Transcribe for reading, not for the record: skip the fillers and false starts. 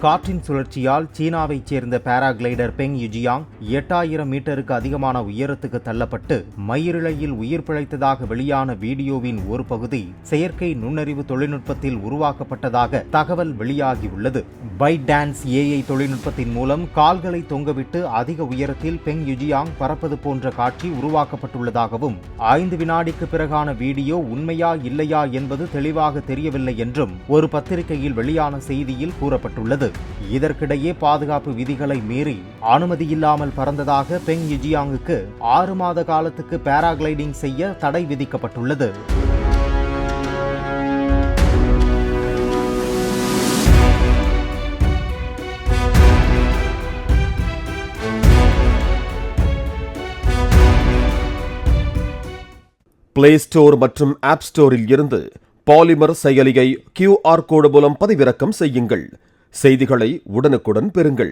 காற்றின் சுழற்சியால் சீனாவைச் சேர்ந்த paraglider Peng யுஜியாங் 8000 மீட்டருக்கு அதிகமான உயரத்துக்கு தள்ளப்பட்டு மயிரிழையில் உயிர் பிழைத்ததாக வெளியான வீடியோவின் ஒரு பகுதி செயற்கை நுண்ணறிவு தொழில்நுட்பத்தில் உருவாக்கப்பட்டதாக தகவல் வெளியாகியுள்ளது. ByteDance AI தொழில்நுட்பத்தின் மூலம் கால்களை தொங்கவிட்டு அதிக உயரத்தில் பெங் யுஜியாங் பறப்பது போன்ற காட்சி உருவாக்கப்பட்டுள்ளதாகவும் 5 வினாடிக்கு பிறகான வீடியோ உண்மையா இல்லையா என்பது தெளிவாக தெரியவில்லை என்றும் ஒரு பத்திரிகையில் வெளியான செய்தியில் கூறப்பட்டுள்ளது. இதற்கிடையே பாதுகாப்பு விதிகளை மீறி அனுமதியில்லாமல் பறந்ததாக பெங் யுஜியாங்குக்கு 6 மாத காலத்துக்கு பாராகிளைடிங் செய்ய தடை விதிக்கப்பட்டுள்ளது. பிளே ஸ்டோர் மற்றும் ஆப் ஸ்டோரில் இருந்து பாலிமர் செயலியை QR கோடு மூலம் பதிவிறக்கம் செய்யுங்கள். செய்திகளை உடனுக்குடன் பெறுங்கள்.